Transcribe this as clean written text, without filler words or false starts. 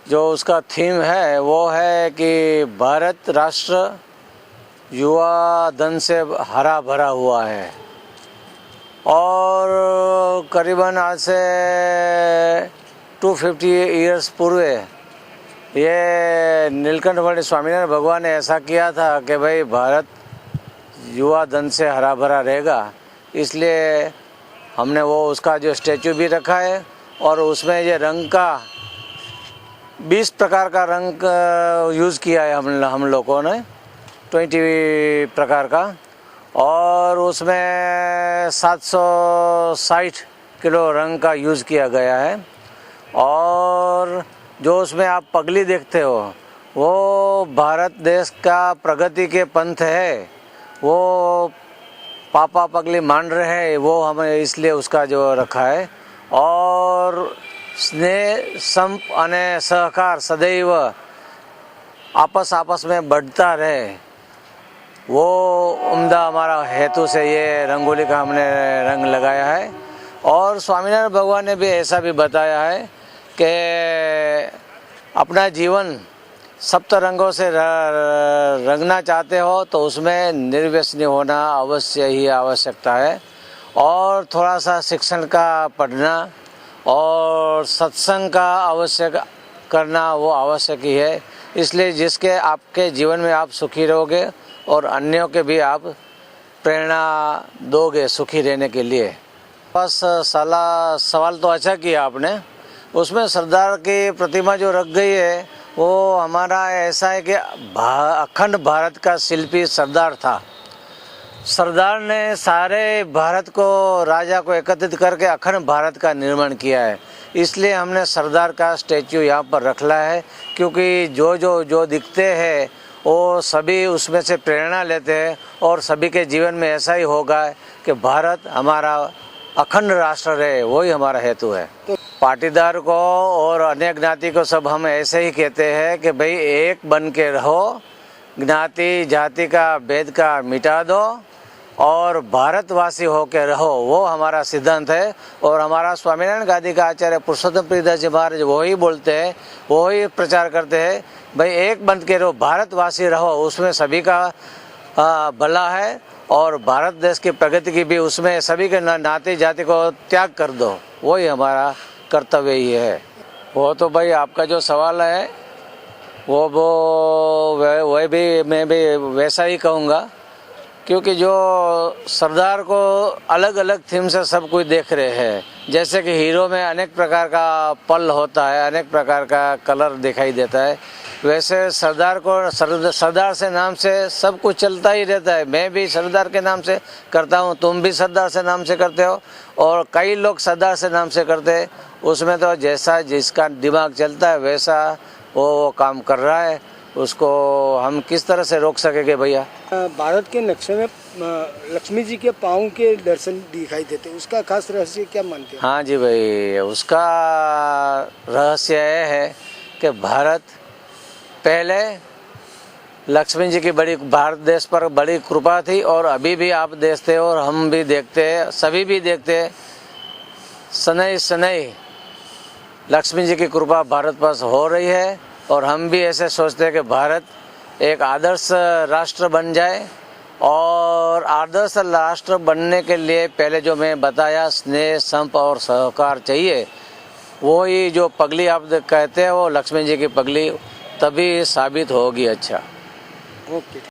जो उसका थीम है वो है कि भारत राष्ट्र युवा धन से हरा भरा हुआ है। और करीबन आज से 250 ईयर्स पूर्व ये नीलकंठ पंडित स्वामीनारायण भगवान ने ऐसा किया था कि भाई भारत युवा धन से हरा भरा रहेगा, इसलिए हमने वो उसका जो स्टैचू भी रखा है। और उसमें ये रंग का 20 प्रकार का रंग यूज़ किया है हम लोगों ने, 20 प्रकार का। और उसमें 760 किलो रंग का यूज़ किया गया है। और जो उसमें आप पगली देखते हो वो भारत देश का प्रगति के पंथ है, वो पापा पगली मान रहे हैं, वो हमें इसलिए उसका जो रखा है। और स्नेह संप अने सहकार सदैव आपस में बढ़ता रहे, वो उम्दा हमारा हेतु से ये रंगोली का हमने रंग लगाया है। और स्वामीनारायण भगवान ने भी ऐसा भी बताया है कि अपना जीवन सप्त रंगों से रंगना चाहते हो तो उसमें निर्व्यसनी होना अवश्य ही आवश्यकता है। और थोड़ा सा शिक्षण का पढ़ना और सत्संग का आवश्यक करना वो आवश्यक ही है। इसलिए जिसके आपके जीवन में आप सुखी रहोगे और अन्यों के भी आप प्रेरणा दोगे सुखी रहने के लिए। बस सवाल तो अच्छा किया आपने। उसमें सरदार की प्रतिमा जो रख गई है वो हमारा ऐसा है कि अखंड भारत का शिल्पी सरदार था। सरदार ने सारे भारत को राजा को एकत्रित करके अखंड भारत का निर्माण किया है, इसलिए हमने सरदार का स्टैचू यहाँ पर रखला है। क्योंकि जो दिखते हैं वो सभी उसमें से प्रेरणा लेते हैं और सभी के जीवन में ऐसा ही होगा कि भारत हमारा अखंड राष्ट्र रहे, वही हमारा हेतु है। तो पाटीदार को और अन्य ज्ञाति को सब हम ऐसे ही कहते हैं कि भाई एक बन के रहो, ज्ञाति जाति का भेद का मिटा दो और भारतवासी होकर रहो, वो हमारा सिद्धांत है। और हमारा स्वामीनारायण गादी का आचार्य पुरुषोत्तम प्रियदास जी महाराज वही बोलते हैं, वही प्रचार करते हैं, भाई एक बन के रहो, भारतवासी रहो, उसमें सभी का भला है। और भारत देश की प्रगति की भी उसमें सभी के नाते जाति को त्याग कर दो, वही हमारा कर्तव्य ही है। वो तो भाई आपका जो सवाल है वह भी मैं भी वैसा ही कहूँगा, क्योंकि जो सरदार को अलग अलग थीम से सब कुछ देख रहे हैं। जैसे कि हीरो में अनेक प्रकार का पल होता है, अनेक प्रकार का कलर दिखाई देता है, वैसे सरदार को सरदार से नाम से सब कुछ चलता ही रहता है। मैं भी सरदार के नाम से करता हूँ, तुम भी सरदार से नाम से करते हो और कई लोग सरदार से नाम से करते हैं। उसमें तो जैसा जिसका दिमाग चलता है वैसा वो काम कर रहा है, उसको हम किस तरह से रोक सकेंगे भैया। भारत के नक्शे में लक्ष्मी जी के पाँव के दर्शन दिखाई देते, उसका खास रहस्य क्या मानते हैं? हाँ जी भाई, उसका रहस्य यह है कि भारत पहले लक्ष्मी जी की बड़ी भारत देश पर बड़ी कृपा थी और अभी भी आप देखते हो और हम भी देखते हैं, सभी भी देखते हैं, सनई लक्ष्मी जी की कृपा भारत पर हो रही है। और हम भी ऐसे सोचते हैं कि भारत एक आदर्श राष्ट्र बन जाए। और आदर्श राष्ट्र बनने के लिए पहले जो मैं बताया स्नेह संप और सहकार चाहिए, वो ही जो पगली आप कहते हैं वो लक्ष्मी जी की पगली तभी साबित होगी। अच्छा, ओके।